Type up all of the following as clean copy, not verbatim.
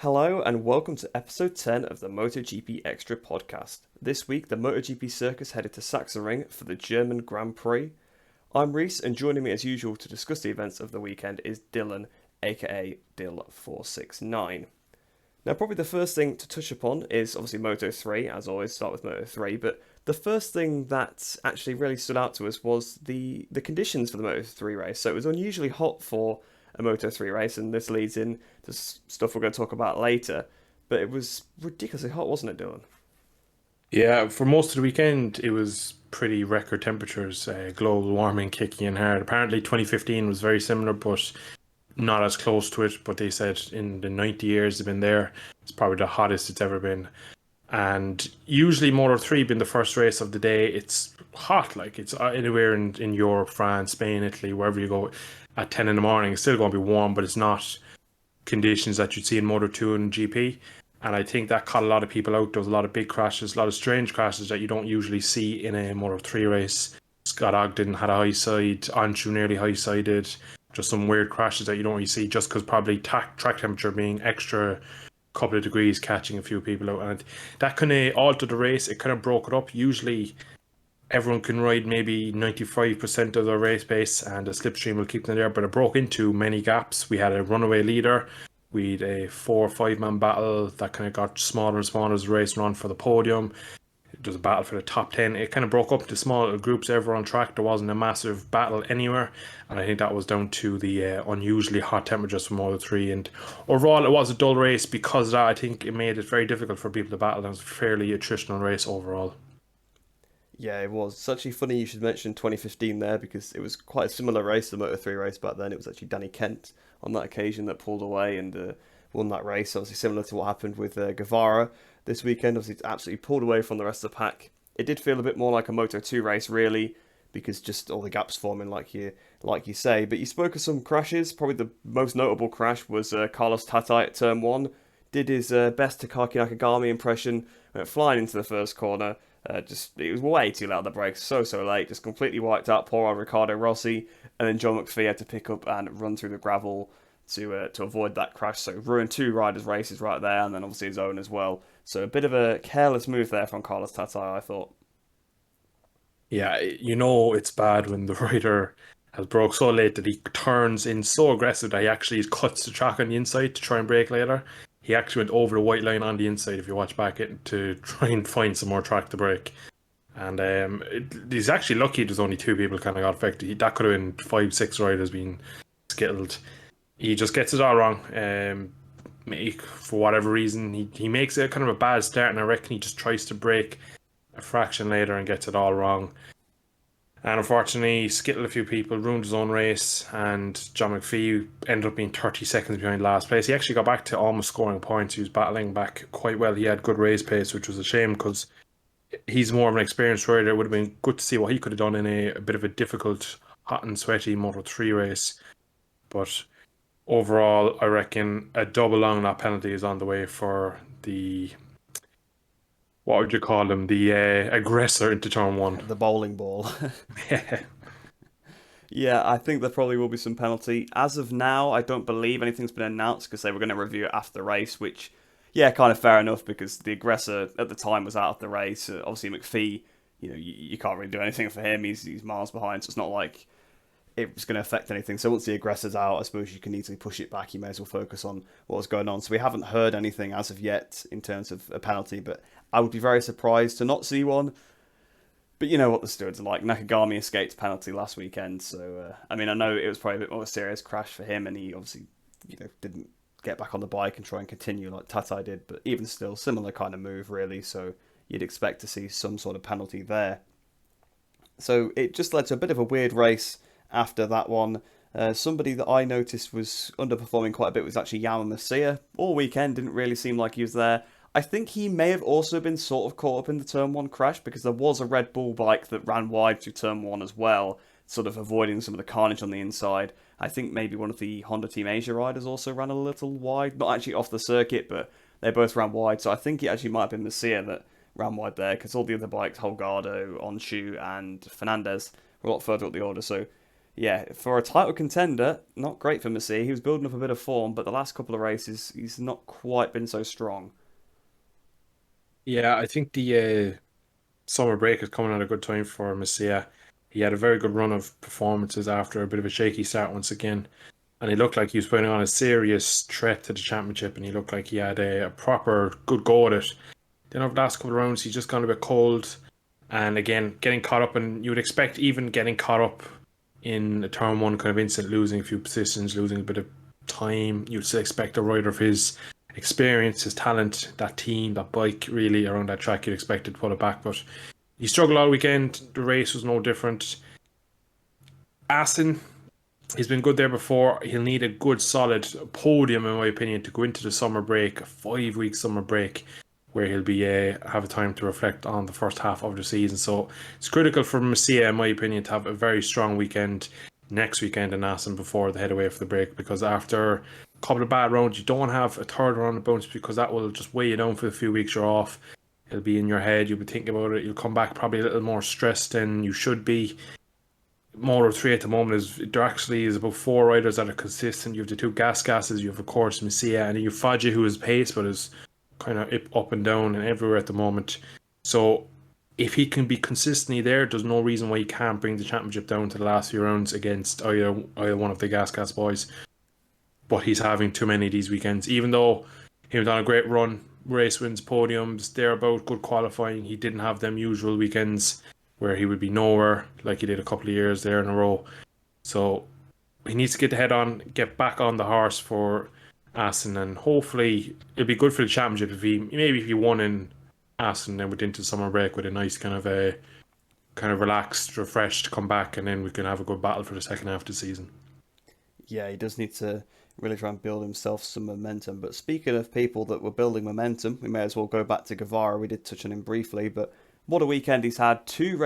Hello and welcome to episode 10 of the MotoGP-Xtra podcast. This week, the MotoGP circus headed to Sachsenring for the German Grand Prix. I'm Reese, and joining me as usual to discuss the events of the weekend is Dylan, aka Dill469. Now, probably the first thing to touch upon is obviously Moto3, as always, start with Moto3, but the first thing that actually really stood out to us was the conditions for the Moto3 race. So it was unusually hot for a Moto3 race, and this leads in to stuff we're going to talk about later. But it was ridiculously hot, wasn't it, Dylan? Yeah, for most of the weekend, it was pretty record temperatures, global warming kicking in hard. Apparently, 2015 was very similar, but not as close to it. But they said in the 90 years they've been there, it's probably the hottest it's ever been. And usually, Moto 3 being the first race of the day, it's hot. Like it's anywhere in Europe, France, Spain, Italy, wherever you go at 10 in the morning. It's still going to be warm, but it's not conditions that you'd see in Moto 2 and GP. And I think that caught a lot of people out. There was a lot of big crashes, a lot of strange crashes that you don't usually see in a Moto 3 race. Scott Ogden had a high side, Anshu nearly high sided. Just some weird crashes that you don't really see just because probably track temperature being extra couple of degrees catching a few people out. And that kind of altered the race. It kind of broke it up. Usually everyone can ride maybe 95% of their race pace and the slipstream will keep them there. But it broke into many gaps. We had a runaway leader. We had a 4 or 5 man battle that kind of got smaller and smaller as the race went on for the podium. There was a battle for the top 10. It kind of broke up into small little groups. Everyone on track. There wasn't a massive battle anywhere. And I think that was down to the unusually hot temperatures from Moto 3. And overall, it was a dull race because of that. I think it made it very difficult for people to battle. It was a fairly attritional race overall. Yeah, it was. It's actually funny you should mention 2015 there because it was quite a similar race to the Moto3 race back then. It was actually Danny Kent on that occasion that pulled away and won that race. Obviously similar to what happened with Guevara this weekend. Obviously it's absolutely pulled away from the rest of the pack. It did feel a bit more like a Moto2 race really because just all the gaps forming like you say. But you spoke of some crashes. Probably the most notable crash was Carlos Tatai at turn 1. Did his best Takaki Nakagami impression, went flying into the first corner. It was way too late on the brakes, so late, just completely wiped out poor old Ricardo Rossi, and then John McPhee had to pick up and run through the gravel to avoid that crash. So ruined two riders' races right there, and then obviously his own as well. So a bit of a careless move there from Carlos Tatai, I thought. Yeah, you know it's bad when the rider has broke so late that he turns in so aggressive that he actually cuts the track on the inside to try and brake later. He actually went over the white line on the inside if you watch back it to try and find some more track to brake. And he's actually lucky there's only two people kind of got affected. That could have been 5, 6 riders being skittled. He just gets it all wrong. For whatever reason, he makes it kind of a bad start, and I reckon he just tries to brake a fraction later and gets it all wrong. And unfortunately, he skittled a few people, ruined his own race, and John McPhee ended up being 30 seconds behind last place. He actually got back to almost scoring points. He was battling back quite well. He had good race pace, which was a shame because he's more of an experienced rider. It would have been good to see what he could have done in a bit of a difficult, hot and sweaty Moto3 race. But overall, I reckon a double long lap penalty is on the way for the, what would you call him, the aggressor into turn 1. The bowling ball. Yeah, I think there probably will be some penalty. As of now, I don't believe anything's been announced because they were going to review it after the race, which, yeah, kind of fair enough because the aggressor at the time was out of the race. Obviously, McPhee, you can't really do anything for him. He's miles behind, so it's not like it was going to affect anything. So once the aggressor's out, I suppose you can easily push it back. You may as well focus on what was going on. So we haven't heard anything as of yet in terms of a penalty, but I would be very surprised to not see one. But you know what the stewards are like. Nakagami escaped penalty last weekend, so I mean, I know it was probably a bit more of a serious crash for him, and he obviously, didn't get back on the bike and try and continue like Tatai did. But even still, similar kind of move, really. So you'd expect to see some sort of penalty there. So it just led to a bit of a weird race after that one. Somebody that I noticed was underperforming quite a bit was actually Yama Masia. All weekend didn't really seem like he was there. I think he may have also been sort of caught up in the turn 1 crash because there was a Red Bull bike that ran wide through turn 1 as well, sort of avoiding some of the carnage on the inside. I think maybe one of the Honda Team Asia riders also ran a little wide, not actually off the circuit, but they both ran wide. So I think it actually might have been Masia that ran wide there because all the other bikes, Holgado, Onshu and Fernandez, were a lot further up the order. So yeah, for a title contender, not great for Messi. He was building up a bit of form, but the last couple of races, he's not quite been so strong. Yeah, I think the summer break is coming at a good time for Messiah. He had a very good run of performances after a bit of a shaky start once again. And he looked like he was putting on a serious threat to the championship, and he looked like he had a proper good go at it. Then over the last couple of rounds, he's just gone a bit cold. And again, getting caught up, and you would expect even getting caught up in a turn one kind of instant, losing a few positions, losing a bit of time. You'd still expect a rider of his experience, his talent, that team, that bike really around that track, you'd expect it to pull it back. But he struggled all weekend. The race was no different. Assen, he's been good there before. He'll need a good solid podium, in my opinion, to go into the summer break, a 5 week summer break, where he'll be have a time to reflect on the first half of the season. So it's critical for Messia, in my opinion, to have a very strong weekend next weekend in Assen before they head away for the break. Because after a couple of bad rounds, you don't want to have a third round of bounce, because that will just weigh you down for the few weeks you're off. It'll be in your head. You'll be thinking about it. You'll come back probably a little more stressed than you should be. Moto3 at the moment is there actually is about four riders that are consistent. You have the two gases, you have of course Messia, and then you have Fadji, who is pace but is kind of up and down and everywhere at the moment. So if he can be consistently there, there's no reason why he can't bring the championship down to the last few rounds against either one of the gas boys. But he's having too many of these weekends. Even though he was on a great run, race wins, podiums, thereabout, good qualifying, he didn't have them usual weekends where he would be nowhere like he did a couple of years there in a row. So he needs to get the head on, get back on the horse for Assen, and hopefully it'll be good for the championship if he won in Assen and went into the summer break with a nice kind of relaxed, refreshed come back, and then we can have a good battle for the second half of the season. Yeah, he does need to really try and build himself some momentum. But speaking of people that were building momentum, we may as well go back to Guevara. We did touch on him briefly, but what a weekend he's had. Two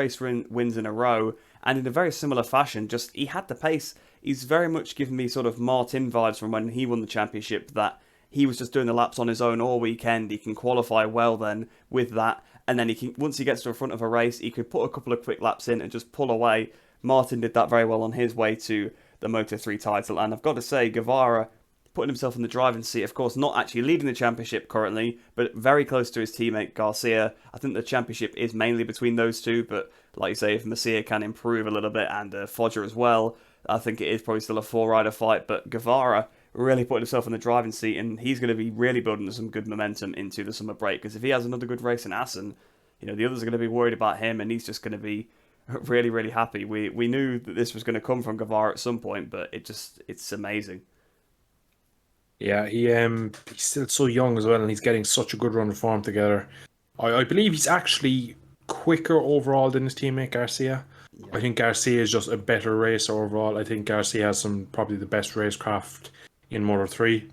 wins in a row, and in a very similar fashion. Just he had the pace. He's very much given me sort of Martin vibes from when he won the championship, that he was just doing the laps on his own all weekend. He can qualify well then with that, and then he can, once he gets to the front of a race, he could put a couple of quick laps in and just pull away. Martin did that very well on his way to the Moto3 title, and I've got to say, Guevara putting himself in the driving seat, of course, not actually leading the championship currently, but very close to his teammate Garcia. I think the championship is mainly between those two, but like you say, if Messia can improve a little bit, and Fogger as well, I think it is probably still a four-rider fight. But Guevara really putting himself in the driving seat, and he's going to be really building some good momentum into the summer break, because if he has another good race in Assen, the others are going to be worried about him, and he's just going to be really, really happy. We knew that this was going to come from Guevara at some point, but it's amazing. Yeah, he's still so young as well, and he's getting such a good run of form together. I believe he's actually quicker overall than his teammate Garcia. Yeah. I think Garcia is just a better racer overall. I think Garcia has probably the best racecraft in Moto3.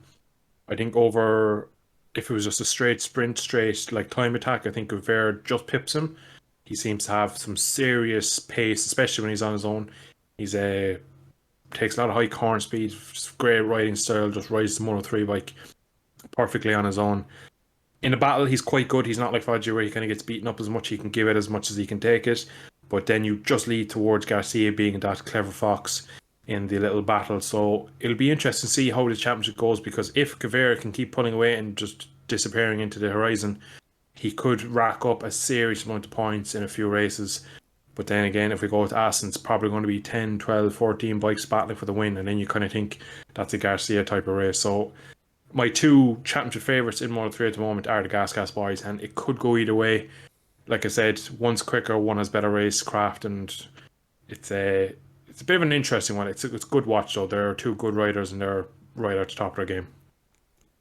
I think if it was just a straight sprint, straight like time attack, I think Guevara just pips him. He seems to have some serious pace, especially when he's on his own. He's takes a lot of high corner speed, great riding style, just rides the Moto3 bike perfectly on his own. In a battle, he's quite good. He's not like Fodgy where he kind of gets beaten up as much. He can give it as much as he can take it. But then you just lead towards Garcia being that clever fox in the little battle. So it'll be interesting to see how the championship goes, because if Guevara can keep pulling away and just disappearing into the horizon, he could rack up a serious amount of points in a few races. But then again, if we go to Assen, it's probably going to be 10, 12, 14 bikes battling for the win. And then you kind of think that's a Garcia type of race. So my two championship favourites in Moto3 at the moment are the Gas boys. And it could go either way. Like I said, one's quicker, one has better racecraft. And it's a bit of an interesting one. It's a good watch, though. There are two good riders, and they're right at the top of their game.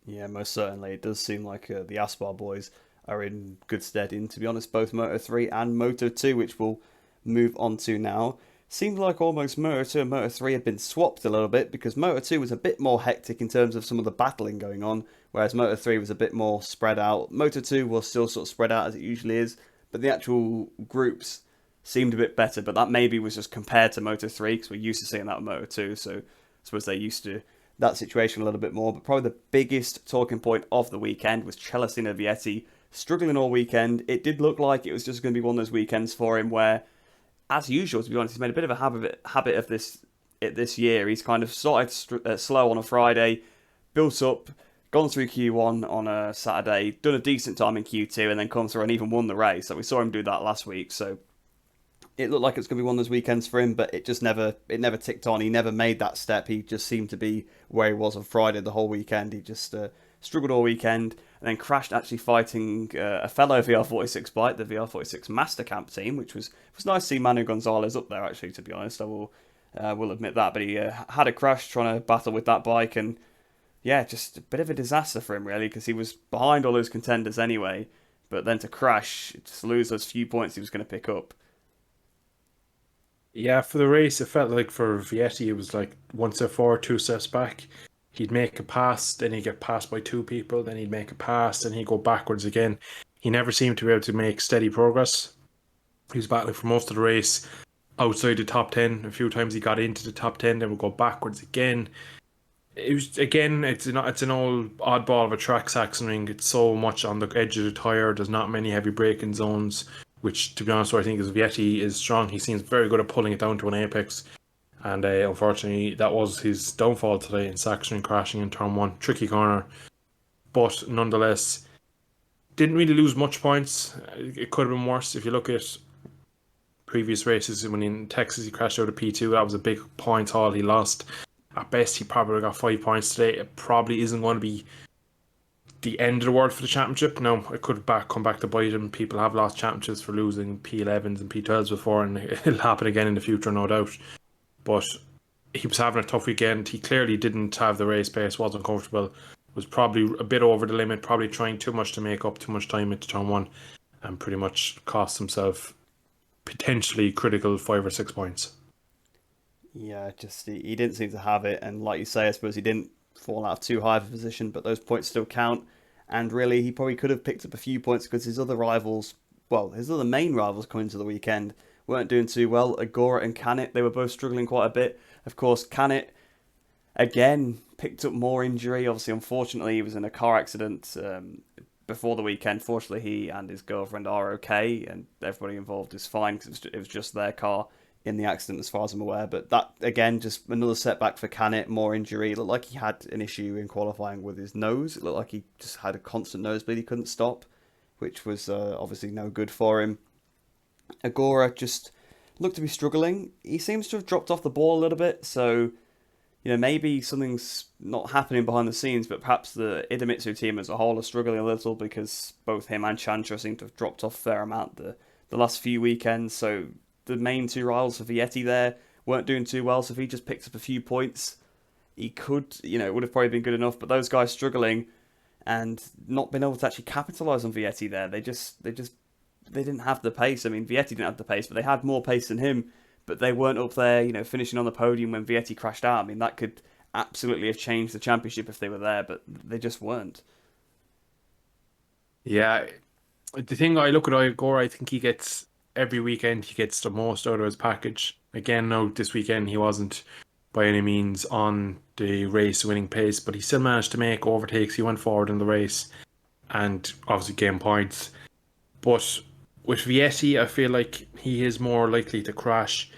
Yeah, most certainly. It does seem like the Aspar boys are in good stead in, to be honest, both Moto3 and Moto2, which we'll move on to now. Seemed like almost Moto2 and Moto3 had been swapped a little bit, because Moto2 was a bit more hectic in terms of some of the battling going on, whereas Moto3 was a bit more spread out. Moto2 was still sort of spread out as it usually is, but the actual groups seemed a bit better, but that maybe was just compared to Moto3, because we're used to seeing that with Moto2, so I suppose they're used to that situation a little bit more. But probably the biggest talking point of the weekend was Celestino Vietti struggling all weekend. It did look like it was just going to be one of those weekends for him where, as usual, to be honest, he's made a bit of a habit of this it this year. He's kind of started slow on a Friday, built up, gone through Q1 on a Saturday, done a decent time in Q2, and then come through and even won the race. So we saw him do that last week. So it looked like it was going to be one of those weekends for him, but it never ticked on. He never made that step. He just seemed to be where he was on Friday the whole weekend. He just struggled all weekend and then crashed actually fighting a fellow VR46 bike, the VR46 Master Camp team, which was nice to see Manu Gonzalez up there actually, to be honest. I will admit that, but he had a crash trying to battle with that bike, and yeah, just a bit of a disaster for him really, because he was behind all those contenders anyway, but then to crash, just lose those few points he was going to pick up. Yeah, for the race, it felt like for Vietti, it was like 1 step forward, 2 steps back. He'd make a pass, then he'd get passed by 2 people, then he'd make a pass, then he'd go backwards again. He never seemed to be able to make steady progress. He was battling for most of the race outside the top 10. A few times he got into the top 10, then would go backwards again. It was, again, it's an old oddball of a track, Sachsenring. It's so much on the edge of the tyre. There's not many heavy braking zones, which, to be honest, I think is Vietti is strong. He seems very good at pulling it down to an apex. And unfortunately, that was his downfall today in Sachsenring, crashing in turn 1. Tricky corner. But nonetheless, didn't really lose much points. It could have been worse. If you look at previous races, when in Texas he crashed out of P2, that was a big point haul he lost. At best, he probably got 5 points today. It probably isn't going to be the end of the world for the championship. Now, it could come back to bite him. People have lost championships for losing P11s and P12s before, and it'll happen again in the future, no doubt. But he was having a tough weekend. He clearly didn't have the race pace, wasn't comfortable, was probably a bit over the limit, probably trying too much to make up too much time into turn 1, and pretty much cost himself potentially critical 5 or 6 points. Yeah, just he didn't seem to have it, and like you say, I suppose he didn't fall out of too high of a position, but those points still count. And really, he probably could have picked up a few points because his other rivals, well, his other main rivals coming to the weekend weren't doing too well. Agora and Canet, they were both struggling quite a bit. Of course, Canet, again, picked up more injury. Obviously, unfortunately, he was in a car accident before the weekend. Fortunately, he and his girlfriend are okay, and everybody involved is fine because it was just their car in the accident as far as I'm aware. But that, again, just another setback for Canet, more injury. It looked like he had an issue in qualifying with his nose. It looked like he just had a constant nosebleed he couldn't stop, which was obviously no good for him. Agora just looked to be struggling. He seems to have dropped off the ball a little bit, so maybe something's not happening behind the scenes, but perhaps the Idemitsu team as a whole are struggling a little because both him and Chantra seem to have dropped off a fair amount the last few weekends, so the main 2 rivals for Vietti there weren't doing too well, so if he just picked up a few points, he could, it would have probably been good enough, but those guys struggling and not being able to actually capitalise on Vietti there, they didn't have the pace. I mean, Vietti didn't have the pace, but they had more pace than him, but they weren't up there, finishing on the podium when Vietti crashed out. I mean, that could absolutely have changed the championship if they were there, but they just weren't. Yeah, the thing I look at Agora, I think he gets every weekend he gets the most out of his package. Again, no, this weekend he wasn't by any means on the race winning pace, but he still managed to make overtakes. He went forward in the race and obviously gained points. But with Vietti, I feel like he is more likely to crash.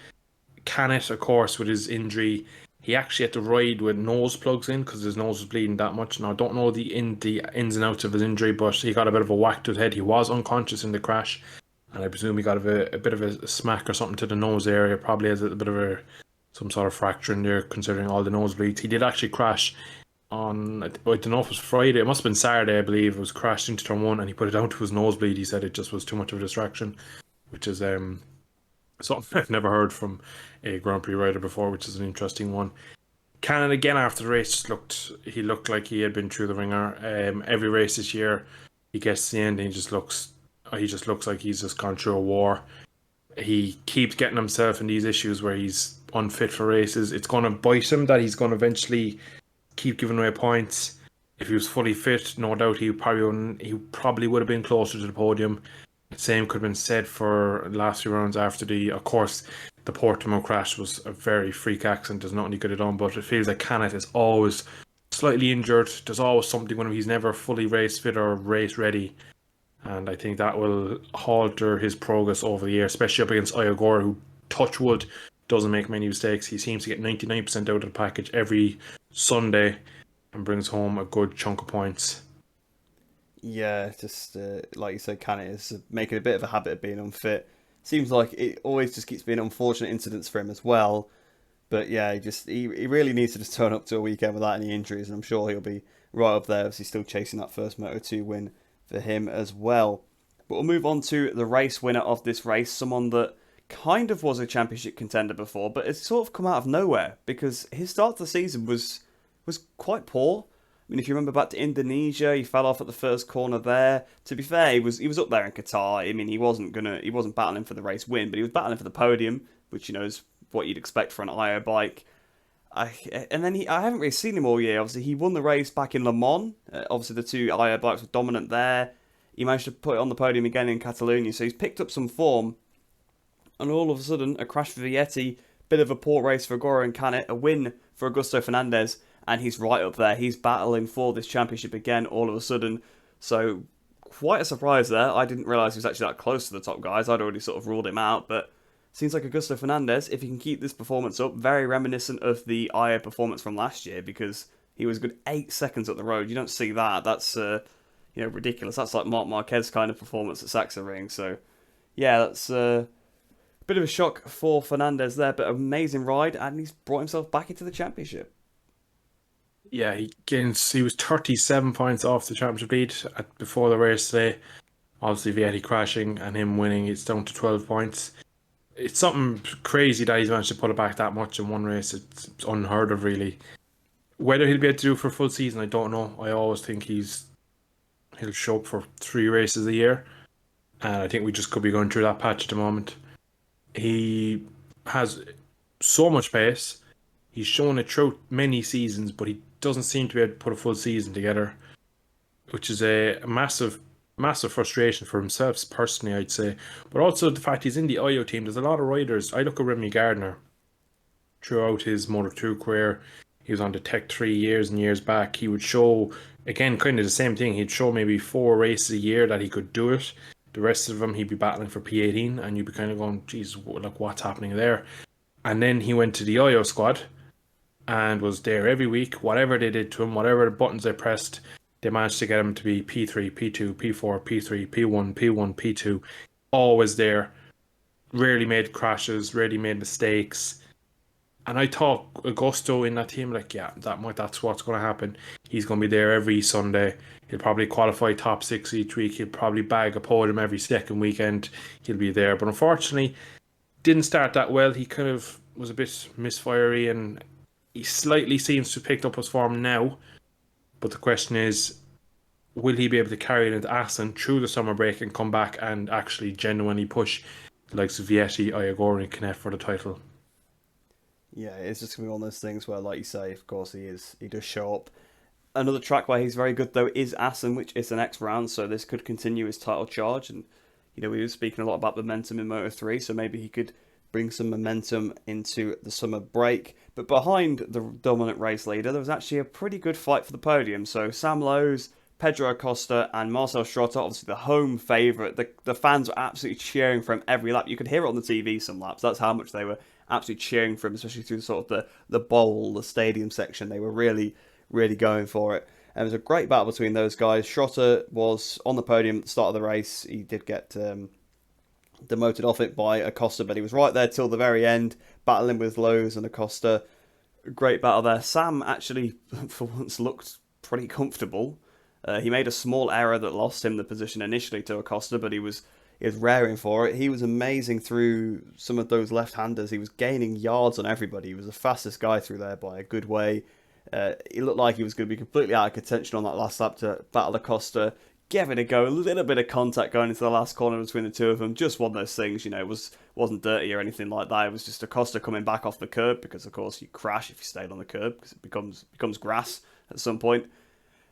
Canet, of course, with his injury, he actually had to ride with nose plugs in because his nose was bleeding that much. Now, I don't know the ins and outs of his injury, but he got a bit of a whack to his head. He was unconscious in the crash, and I presume he got a bit of a smack or something to the nose area. Probably has a bit of some sort of fracture in there, considering all the nosebleeds. He did actually crash on, I don't know if it was Friday, it must have been Saturday, I believe. It was crashed into turn 1 and he put it down to his nosebleed. He said it just was too much of a distraction, which is something I've never heard from a Grand Prix rider before, which is an interesting one. Cannon again after the race looked like he had been through the ringer. Every race this year he gets to the end and he just looks like he's just gone through a war. He keeps getting himself in these issues where he's unfit for races. It's going to bite him that he's going to eventually keep giving away points. If he was fully fit, no doubt he probably would have been closer to the podium. The same could have been said for the last few rounds after of course, the Portimao crash was a very freak accident. There's nothing he could have done, but it feels like Canet is always slightly injured. There's always something when he's never fully race fit or race ready. And I think that will halter his progress over the year, especially up against Iogora, who, touch wood, doesn't make many mistakes. He seems to get 99% out of the package every Sunday and brings home a good chunk of points. Yeah, just like you said, Canet is making a bit of a habit of being unfit. Seems like it always just keeps being unfortunate incidents for him as well. But yeah, he really needs to just turn up to a weekend without any injuries, and I'm sure he'll be right up there as he's still chasing that first Moto2 win for him as well. But we'll move on to the race winner of this race, someone that kind of was a championship contender before, but it's sort of come out of nowhere because his start to the season was quite poor. I mean, if you remember back to Indonesia, he fell off at the first corner there. To be fair, he was up there in Qatar. I mean, he wasn't battling for the race win, but he was battling for the podium, which is what you'd expect for an IO bike. I haven't really seen him all year. Obviously, he won the race back in Le Mans. Obviously, the two IO bikes were dominant there. He managed to put it on the podium again in Catalonia, so he's picked up some form. And all of a sudden, a crash for Vietti, bit of a poor race for Goro and Canet, a win for Augusto Fernandez, and he's right up there. He's battling for this championship again all of a sudden. So, quite a surprise there. I didn't realise he was actually that close to the top guys. I'd already sort of ruled him out, but seems like Augusto Fernandez, if he can keep this performance up, very reminiscent of the IA performance from last year because he was a good 8 seconds up the road. You don't see that. That's ridiculous. That's like Marc Marquez kind of performance at Sachsenring. So yeah, that's a bit of a shock for Fernandez there, but amazing ride, and he's brought himself back into the championship. Yeah, he was 37 points off the championship lead before the race today. Obviously, Vietti crashing and him winning, it's down to 12 points. It's something crazy that he's managed to put it back that much in one race. It's unheard of, really. Whether he'll be able to do it for a full season, I don't know. I always think he'll show up for 3 races a year, and I think we just could be going through that patch at the moment. He has so much pace. He's shown it throughout many seasons, but he doesn't seem to be able to put a full season together, which is a massive frustration for himself personally, I'd say. But also the fact he's in the IO team. There's a lot of riders. I look at Remy Gardner throughout his Moto2 career. He was on the Tech 3 years and years back. He would show, again, kind of the same thing. He'd show maybe 4 races a year that he could do it. The rest of them, he'd be battling for P18, and you'd be kind of going, geez, like, what's happening there? And then he went to the IO squad and was there every week. Whatever they did to him, whatever buttons they pressed, they managed to get him to be P3, P2, P4, P3, P1, P1, P2. Always there. Rarely made crashes, rarely made mistakes. And I thought Augusto in that team, like, yeah, that's what's going to happen. He's going to be there every Sunday. He'll probably qualify top 6 each week. He'll probably bag a podium every second weekend. He'll be there. But unfortunately, didn't start that well. He kind of was a bit misfiery, and he slightly seems to have picked up his form now. But the question is, will he be able to carry it into Assen through the summer break and come back and actually genuinely push the likes of Vietti, Iagori, and Canet for the title? Yeah, it's just gonna be one of those things where, like you say, of course he does show up. Another track where he's very good though is Assen, which is the next round, so this could continue his title charge. And we were speaking a lot about momentum in Moto3, so maybe he could bring some momentum into the summer break. But behind the dominant race leader, there was actually a pretty good fight for the podium. So Sam Lowes, Pedro Acosta, and Marcel Schrotter, obviously the home favourite. The fans were absolutely cheering for him every lap. You could hear it on the TV some laps. That's how much they were absolutely cheering for him, especially through sort of the bowl, the stadium section. They were really, really going for it. And it was a great battle between those guys. Schrotter was on the podium at the start of the race. He did get demoted off it by Acosta, but he was right there till the very end, battling with Lowes and Acosta. Great battle there. Sam actually, for once, looked pretty comfortable. He made a small error that lost him the position initially to Acosta, but he was raring for it. He was amazing through some of those left-handers. He was gaining yards on everybody. He was the fastest guy through there by a good way. He looked like he was going to be completely out of contention on that last lap to battle Acosta. Gave it a go, a little bit of contact going into the last corner between the two of them. Just one of those things, it wasn't dirty or anything like that. It was just Acosta coming back off the curb because, of course, you crash if you stayed on the curb because it becomes grass at some point.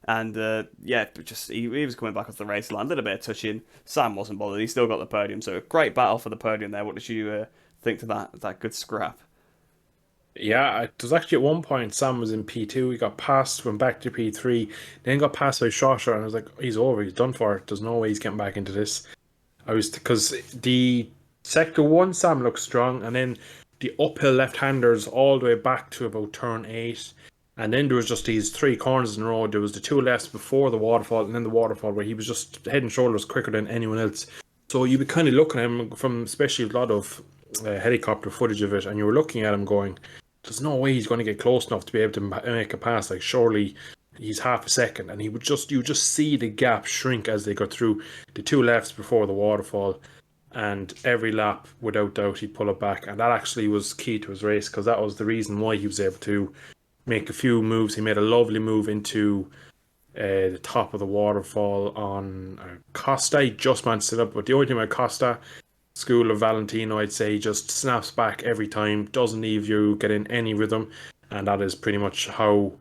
And he was coming back off the race line, a little bit of touching. Sam wasn't bothered; he still got the podium. So a great battle for the podium there. What did you think to that good scrap? Yeah, it was actually at one point Sam was in P2. He got passed, went back to P3, then got passed by Schrotter, and I was like, he's over, he's done for. There's no way he's getting back into this. Because the sector 1 Sam looked strong, and then the uphill left-handers all the way back to about turn 8. And then there was just these 3 corners in a row. There was the 2 lefts before the waterfall and then the waterfall where he was just head and shoulders quicker than anyone else. So you would kind of look at him from especially a lot of helicopter footage of it, and you were looking at him going, there's no way he's going to get close enough to be able to make a pass. Like, surely he's half a second. And you would just see the gap shrink as they got through the 2 lefts before the waterfall. And every lap, without doubt, he'd pull it back. And that actually was key to his race, because that was the reason why he was able to make a few moves. He made a lovely move into the top of the waterfall on Costa. He just managed to sit up. But the only thing about Costa, school of Valentino, I'd say, he just snaps back every time, doesn't leave you get in any rhythm. And that is pretty much how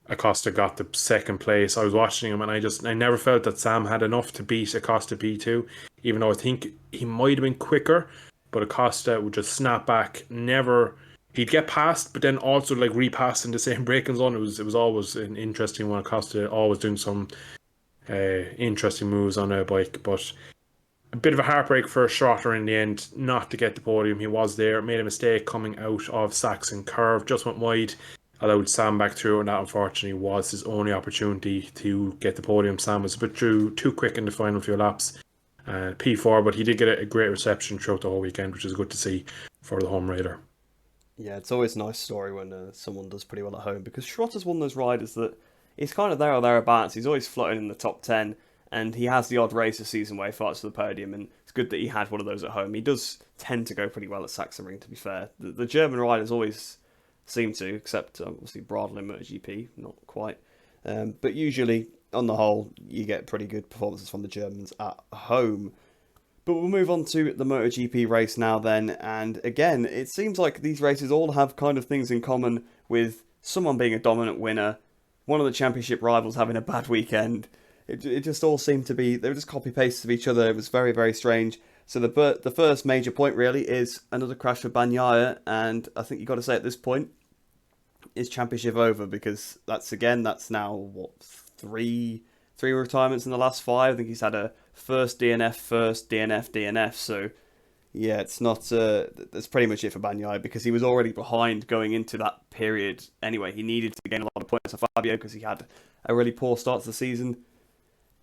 Acosta got the second place. I was watching him and I never felt that Sam had enough to beat Acosta P2, even though I think he might have been quicker, but Acosta would just snap back. He'd get past, but then also like repass in the same braking zone. It was always an interesting one. Acosta always doing some interesting moves on a bike, but a bit of a heartbreak for Schrotter in the end, not to get the podium. He was there, made a mistake coming out of Saxon Curve, just went wide, allowed Sam back through, and that unfortunately was his only opportunity to get the podium. Sam was a bit too quick in the final few laps. P4, but he did get a great reception throughout the whole weekend, which is good to see for the home rider. Yeah, it's always a nice story when someone does pretty well at home, because Schrotter's one of those riders that he's kind of there or thereabouts. He's always floating in the top 10, and he has the odd race a season where he fights for the podium, and it's good that he had one of those at home. He does tend to go pretty well at Sachsenring, to be fair. The German riders always seem to, except obviously Bradl in MotoGP, not quite. But usually, on the whole, you get pretty good performances from the Germans at home. But we'll move on to the MotoGP race now then, and again, it seems like these races all have kind of things in common, with someone being a dominant winner, one of the championship rivals having a bad weekend. It just all seemed to be, they were just copy-pastes of each other. It was very, very strange. So the first major point really is another crash for Bagnaia, and I think you've got to say at this point, is championship over, because that's now, what, three retirements in the last 5. I think he's had a first DNF, DNF. So yeah, it's not. That's pretty much it for Bagnaia, because he was already behind going into that period anyway. He needed to gain a lot of points for Fabio because he had a really poor start to the season.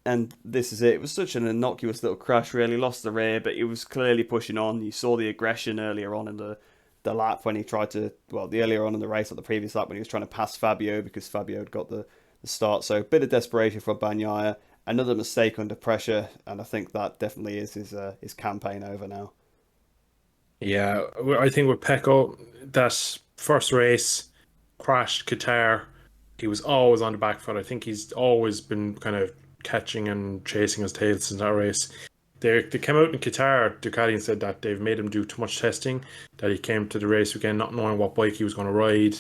And this is it. It was such an innocuous little crash, really. Lost the rear, but he was clearly pushing on. You saw the aggression earlier on in the lap when he tried to, earlier on in the race, or the previous lap when he was trying to pass Fabio because Fabio had got the start. So a bit of desperation for Bagnaia. Another mistake under pressure, and I think that definitely is his campaign over now. Yeah, I think with Pecco, that first race, crashed Qatar, he was always on the back foot. I think he's always been kind of catching and chasing his tail since that race. They came out in Qatar, Ducati, and said that they've made him do too much testing, that he came to the race weekend not knowing what bike he was going to ride,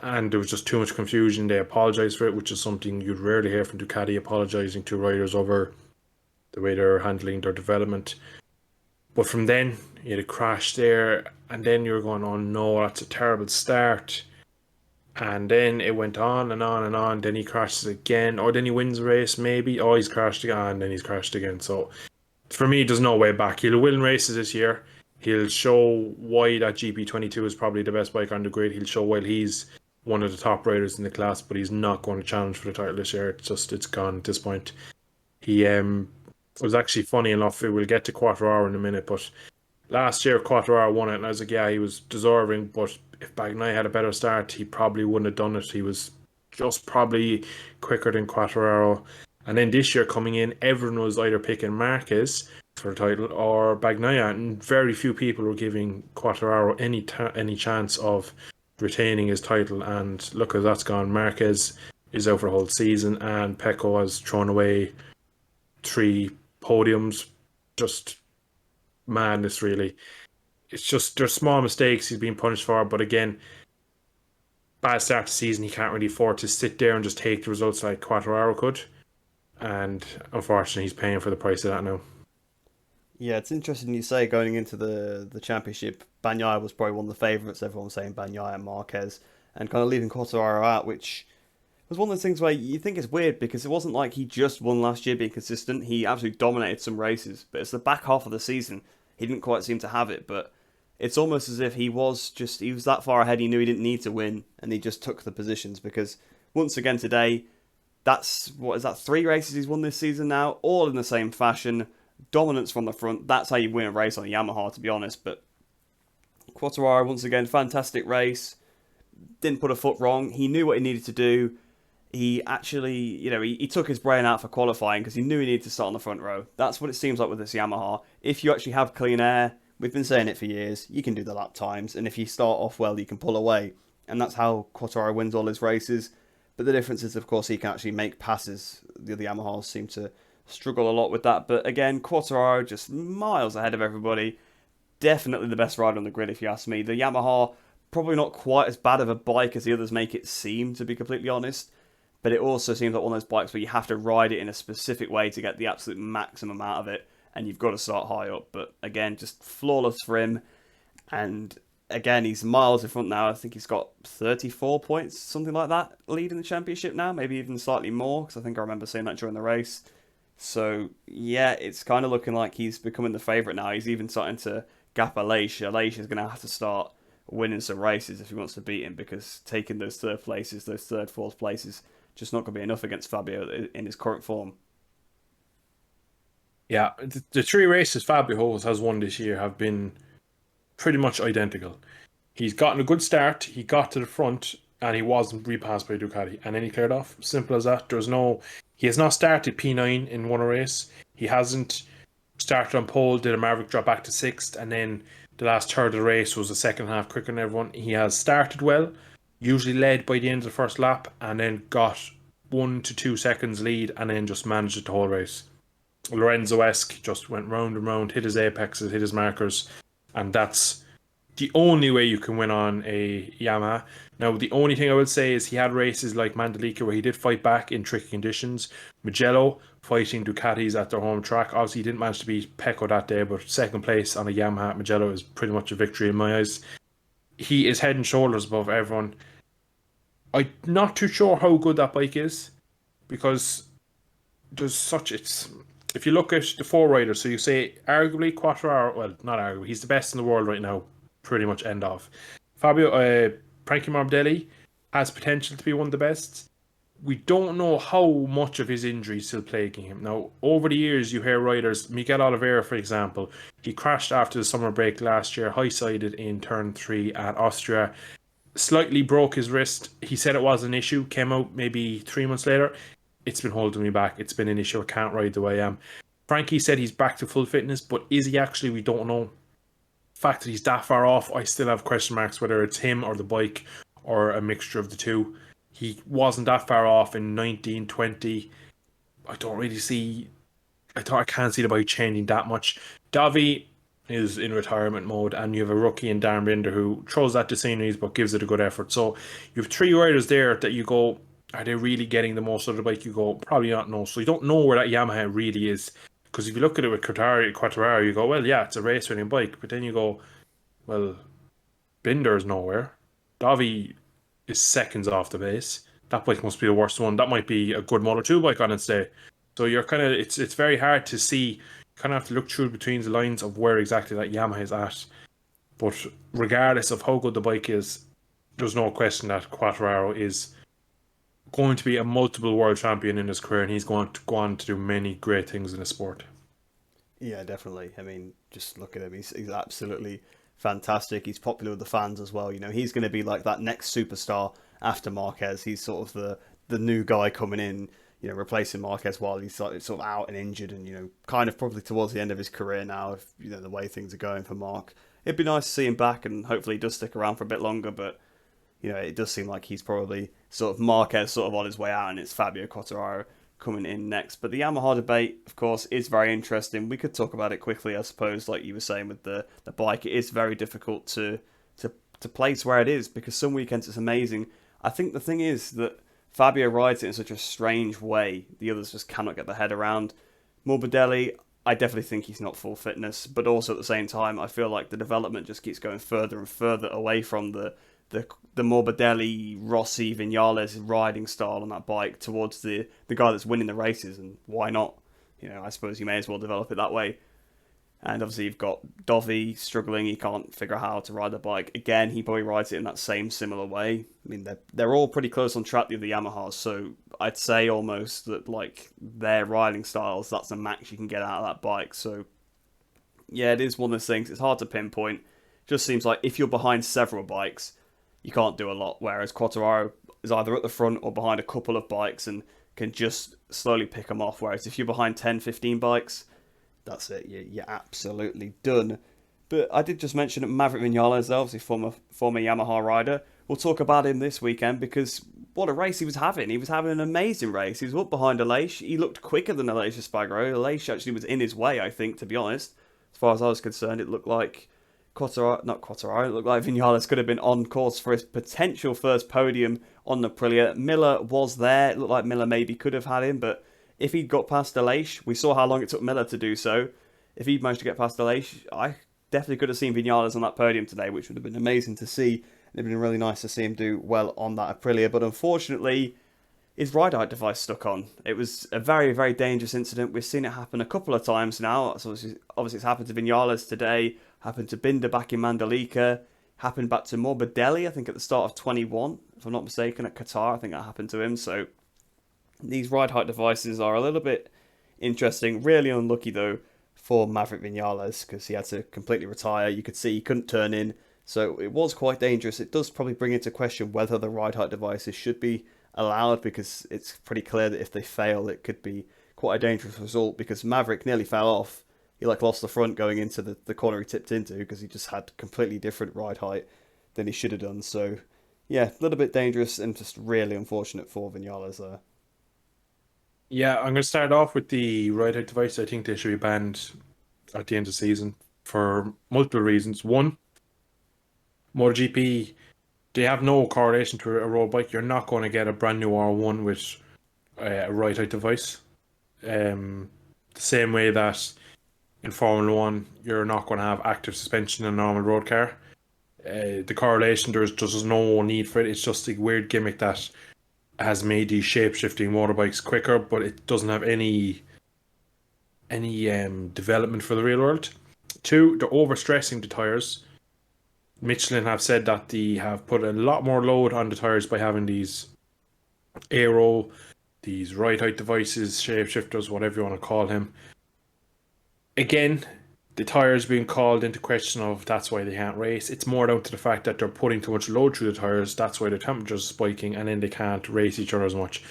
and there was just too much confusion. They apologised for it, which is something you'd rarely hear from Ducati, apologising to riders over the way they're handling their development. But from then, he had a crash there, and then you were going, oh no, that's a terrible start. And then it went on and on and on. Then he crashes again, or then he wins the race, maybe. Oh, he's crashed again, and then he's crashed again. So for me, there's no way back. He'll win races this year. He'll show why that GP22 is probably the best bike on the grid. He'll show why he's one of the top riders in the class, but he's not going to challenge for the title this year. It's gone at this point. He was actually, funny enough, we'll get to Quartararo in a minute, but last year Quartararo won it, and I was like, yeah, he was deserving, but if Bagnaia had a better start, he probably wouldn't have done it. He was just probably quicker than Quartararo. And then this year coming in, everyone was either picking Marquez for the title or Bagnaia, and very few people were giving Quartararo any chance of retaining his title. And look, as that's gone. Marquez is out for a whole season, and Pecco has thrown away 3 podiums. Just madness, really. It's just, there's small mistakes he's being punished for, but again, bad start to season, he can't really afford to sit there and just take the results like Quartararo could, and unfortunately he's paying for the price of that now. Yeah, it's interesting you say going into the championship, Bagnaia was probably one of the favourites. Everyone was saying Bagnaia and Marquez, and kind of leaving Quartararo out, which was one of those things where you think it's weird, because it wasn't like he just won last year being consistent. He absolutely dominated some races, but it's the back half of the season he didn't quite seem to have it. But it's almost as if he was that far ahead, he knew he didn't need to win, and he just took the positions, because once again today, that's, what is that, 3 races he's won this season now, all in the same fashion, dominance from the front. That's how you win a race on a Yamaha, to be honest. But Quartararo, once again, fantastic race, didn't put a foot wrong, he knew what he needed to do. He actually, he took his brain out for qualifying because he knew he needed to start on the front row. That's what it seems like with this Yamaha. If you actually have clean air, we've been saying it for years, you can do the lap times, and if you start off well, you can pull away. And that's how Quartararo wins all his races. But the difference is, of course, he can actually make passes. The other Yamahas seem to struggle a lot with that. But again, Quartararo just miles ahead of everybody. Definitely the best rider on the grid, if you ask me. The Yamaha, probably not quite as bad of a bike as the others make it seem, to be completely honest. But it also seems like one of those bikes where you have to ride it in a specific way to get the absolute maximum out of it. And you've got to start high up. But again, just flawless for him. And again, he's miles in front now. I think he's got 34 points, something like that, leading the championship now. Maybe even slightly more, because I think I remember seeing that during the race. So, yeah, it's kind of looking like he's becoming the favourite now. He's even starting to gap Aleix. Aleix is going to have to start winning some races if he wants to beat him, because taking those third places, those third, fourth places, just not going to be enough against Fabio in his current form. Yeah, the 3 races Fabio has won this year have been pretty much identical. He's gotten a good start, he got to the front, and he wasn't repassed by Ducati, and then he cleared off. Simple as that. He has not started P9 in one race. He hasn't started on pole, did a Maverick drop back to 6th, and then the last third of the race was the second half quicker than everyone. He has started well, usually led by the end of the first lap, and then got 1 to 2 seconds lead, and then just managed it the whole race. Lorenzo-esque, just went round and round, hit his apexes, hit his markers, and that's the only way you can win on a Yamaha. Now, the only thing I would say is he had races like Mandalika where he did fight back in tricky conditions. Mugello fighting Ducatis at their home track. Obviously, he didn't manage to beat Pecco that day, but second place on a Yamaha at Mugello is pretty much a victory in my eyes. He is head and shoulders above everyone. I'm not too sure how good that bike is, because if you look at the 4 riders, so you say arguably Quartararo, well, not arguably, he's the best in the world right now, pretty much end off. Frankie Morbidelli has potential to be one of the best. We don't know how much of his injury is still plaguing him. Now, over the years, you hear riders, Miguel Oliveira, for example, he crashed after the summer break last year, high-sided in turn 3 at Austria, slightly broke his wrist. He said it was an issue, came out maybe 3 months later. It's been holding me back. It's been an issue. I can't ride the way I am. Frankie said he's back to full fitness, but is he actually? We don't know. The fact that he's that far off, I still have question marks whether it's him or the bike or a mixture of the two. He wasn't that far off in 1920. I can't see the bike changing that much. Davi is in retirement mode, and you have a rookie in Darren Binder who throws that to sceneries but gives it a good effort. So you have 3 riders there that you go, are they really getting the most out of the bike? You go, probably not, no. So you don't know where that Yamaha really is. Because if you look at it with Quartararo, you go, well, yeah, it's a race-winning bike. But then you go, well, Binder is nowhere. Davi is seconds off the base. That bike must be the worst one. That might be a good Moto2 bike on its day. So you're kind of, it's very hard to see. You kind of have to look through between the lines of where exactly that Yamaha is at. But regardless of how good the bike is, there's no question that Quartararo is going to be a multiple world champion in his career, and he's going to go on to do many great things in the sport. Yeah, definitely. I mean, just look at him. He's absolutely fantastic. He's popular with the fans as well. He's going to be like that next superstar after Marquez. He's sort of the new guy coming in, replacing Marquez while he's sort of out and injured, and kind of probably towards the end of his career now. If the way things are going for Mark, it'd be nice to see him back, and hopefully he does stick around for a bit longer. But it does seem like he's probably sort of Marquez sort of on his way out, and it's Fabio Quartararo coming in next. But the Yamaha debate, of course, is very interesting. We could talk about it quickly, I suppose, like you were saying with the bike. It is very difficult to place where it is, because some weekends it's amazing. I think the thing is that Fabio rides it in such a strange way, the others just cannot get their head around. Morbidelli, I definitely think he's not full fitness, but also at the same time, I feel like the development just keeps going further and further away from the Morbidelli, Rossi, Viñales riding style on that bike towards the guy that's winning the races. And why not? I suppose you may as well develop it that way. And obviously you've got Dovi struggling, he can't figure out how to ride the bike. Again, he probably rides it in that same similar way. I mean, they're all pretty close on track, the other Yamahas, so I'd say almost that like their riding styles, that's the max you can get out of that bike. So yeah, it is one of those things. It's hard to pinpoint. Just seems like if you're behind several bikes, you can't do a lot. Whereas Quartararo is either at the front or behind a couple of bikes and can just slowly pick them off. Whereas if you're behind 10, 15 bikes, that's it. You're absolutely done. But I did just mention that Maverick Vinales, obviously former Yamaha rider. We'll talk about him this weekend because what a race he was having. He was having an amazing race. He was up behind Aleix. He looked quicker than Aleix Espargaro. Aleix actually was in his way, I think, to be honest. As far as I was concerned, it looked like not Quartararo, it looked like Vinales could have been on course for his potential first podium on the Aprilia. Miller was there. It looked like Miller maybe could have had him, but if he'd got past Aleix, we saw how long it took Miller to do so. If he'd managed to get past Aleix, I definitely could have seen Vinales on that podium today, which would have been amazing to see. It'd have been really nice to see him do well on that Aprilia, but unfortunately, his ride height device stuck on. It was a very, very dangerous incident. We've seen it happen a couple of times now. So obviously it's happened to Vinales today, happened to Binder back in Mandalika, happened back to Morbidelli, I think at the start of 21, if I'm not mistaken, at Qatar. I think that happened to him. So these ride height devices are a little bit interesting. Really unlucky though for Maverick Vinales because he had to completely retire. You could see he couldn't turn in. So it was quite dangerous. It does probably bring into question whether the ride height devices should be allowed because it's pretty clear that if they fail, it could be quite a dangerous result because Maverick nearly fell off. He lost the front going into the corner he tipped into because he just had completely different ride height than he should have done. So yeah, a little bit dangerous and just really unfortunate for Vinales there. Yeah, I'm going to start off with the ride height device. I think they should be banned at the end of the season for multiple reasons. One, MotoGP, they have no correlation to a road bike. You're not going to get a brand new R1 with a ride height device. The same way that in Formula One, you're not going to have active suspension in a normal road car. The correlation, there's just no need for it. It's just a weird gimmick that has made these shape-shifting motorbikes quicker, but it doesn't have any development for the real world. Two, they're overstressing the tires. Michelin have said that they have put a lot more load on the tires by having these aero, these ride height devices, shapeshifters, whatever you want to call them. Again, the tires being called into question of that's why they can't race. It's more down to the fact that they're putting too much load through the tires. That's why the temperature's spiking, and then they can't race each other as much.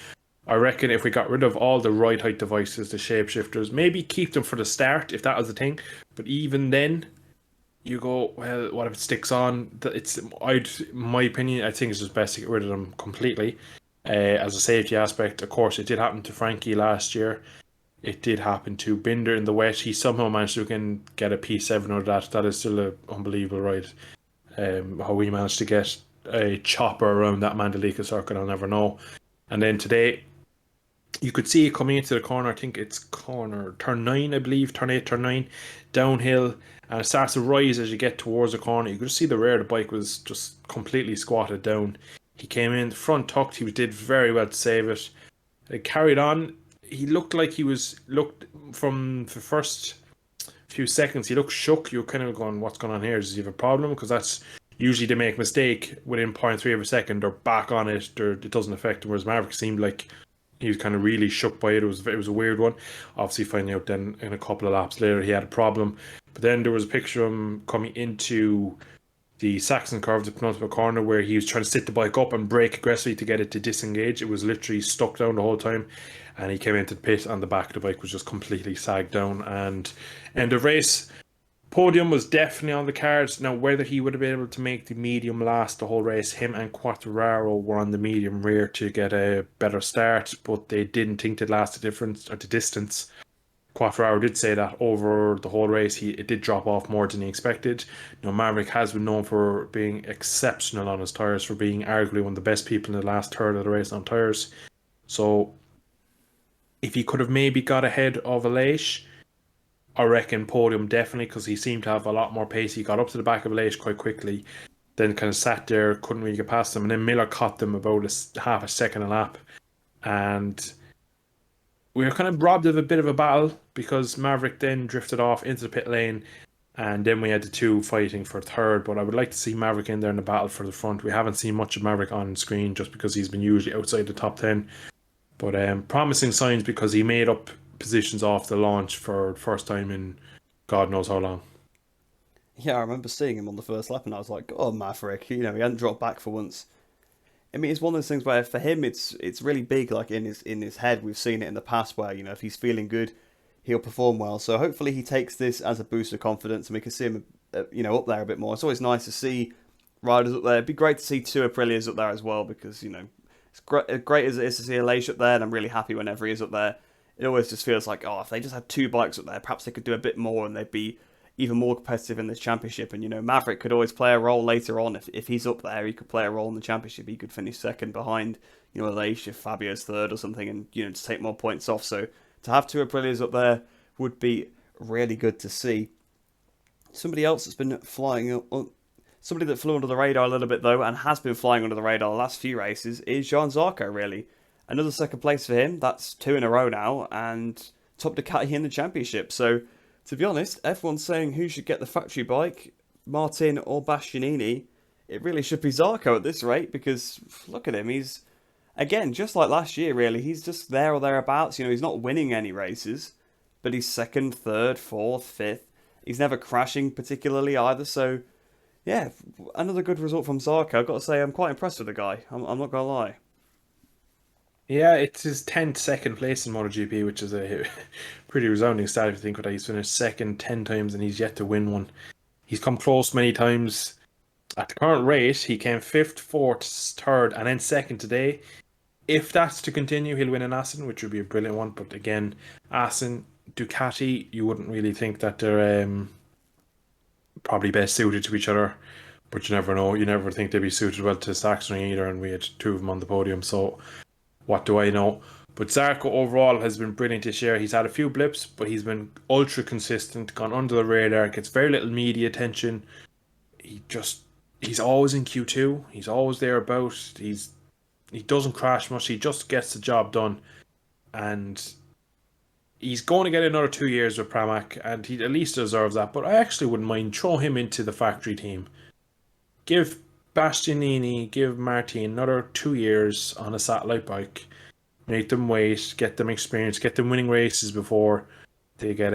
I reckon if we got rid of all the ride height devices, the shapeshifters, maybe keep them for the start if that was the thing. But even then, you go, well, what if it sticks on? My opinion, I think it's just best to get rid of them completely. As a safety aspect, of course, it did happen to Frankie last year. It did happen to Binder in the wet. He somehow managed to get a P7 out of that. That is still an unbelievable ride. How we managed to get a chopper around that Mandalika circuit, I'll never know. And then today, you could see it coming into the corner. I think it's turn 9, I believe. Turn 8, turn 9. Downhill. And it starts to rise as you get towards the corner. You could see the rear of the bike was just completely squatted down. He came in, front tucked. He did very well to save it. It carried on. He looked like from the first few seconds, he looked shook. You were kind of going, what's going on here? Does he have a problem? Because that's usually they make a mistake within 0.3 of a second. They're back on it. It doesn't affect them. Whereas Maverick seemed like he was kind of really shook by it. It was a weird one. Obviously, finding out then in a couple of laps later he had a problem. But then there was a picture of him coming into the Saxon curve, the penultimate corner, where he was trying to sit the bike up and brake aggressively to get it to disengage. It was literally stuck down the whole time. And he came into the pit and the back of the bike was just completely sagged down. And end of race. Podium was definitely on the cards. Now, whether he would have been able to make the medium last the whole race, him and Quartararo were on the medium rear to get a better start, but they didn't think they'd last the distance. Quartararo did say that over the whole race, it did drop off more than he expected. Now, Maverick has been known for being exceptional on his tyres, for being arguably one of the best people in the last third of the race on tyres. So, if he could have maybe got ahead of Aleix, I reckon podium definitely, because he seemed to have a lot more pace. He got up to the back of Aleix quite quickly, then kind of sat there, couldn't really get past them, and then Miller caught them about half a second a lap. And we were kind of robbed of a bit of a battle because Maverick then drifted off into the pit lane, and then we had the two fighting for third. But I would like to see Maverick in there in the battle for the front. We haven't seen much of Maverick on screen just because he's been usually outside the top 10. But promising signs because he made up positions off the launch for first time in God knows how long. Yeah, I remember seeing him on the first lap, and I was like, "Oh, Maverick!" You know, he hadn't dropped back for once. I mean, it's one of those things where for him, it's really big. Like in his head, we've seen it in the past where if he's feeling good, he'll perform well. So hopefully he takes this as a boost of confidence, and we can see him, up there a bit more. It's always nice to see riders up there. It'd be great to see two Aprilias up there as well because it's great as it is to see Aleix up there, and I'm really happy whenever he is up there. It always just feels like, oh, if they just had two bikes up there, perhaps they could do a bit more and they'd be even more competitive in this championship. And Maverick could always play a role later on if he's up there. He could play a role in the championship. He could finish second behind Aleix if Fabio's third or something, and just take more points off. So to have two Aprilias up there would be really good to see. Somebody else that's been flying, somebody that flew under the radar a little bit though, and has been flying under the radar the last few races, is Johann Zarco. Really, another second place for him. That's two in a row now, and top Ducati in the championship. So to be honest, everyone's saying who should get the factory bike, Martin or Bastianini. It really should be Zarco at this rate because look at him. He's, again, just like last year, really. He's just there or thereabouts. He's not winning any races, but he's second, third, fourth, fifth. He's never crashing particularly either. So, yeah, another good result from Zarco. I've got to say, I'm quite impressed with the guy. I'm not going to lie. Yeah, it's his 10th second place in MotoGP, which is a pretty resounding stat if you think about it. He's finished second 10 times and he's yet to win one. He's come close many times. At the current rate, he came 5th, 4th, 3rd, and then 2nd today. If that's to continue, he'll win an Assen, which would be a brilliant one. But again, Assen, Ducati, you wouldn't really think that they're probably best suited to each other. But you never know. You never think they'd be suited well to Sachsenring either, and we had two of them on the podium, so what do I know? But Zarco overall has been brilliant this year. He's had a few blips, but he's been ultra consistent, gone under the radar, gets very little media attention. He's always in Q2. He's always there about. He doesn't crash much. He just gets the job done. And he's going to get another 2 years with Pramac, and he at least deserves that. But I actually wouldn't mind throw him into the factory team. Give Bastianini, give Martin another 2 years on a satellite bike. Make them wait, get them experience, get them winning races before they get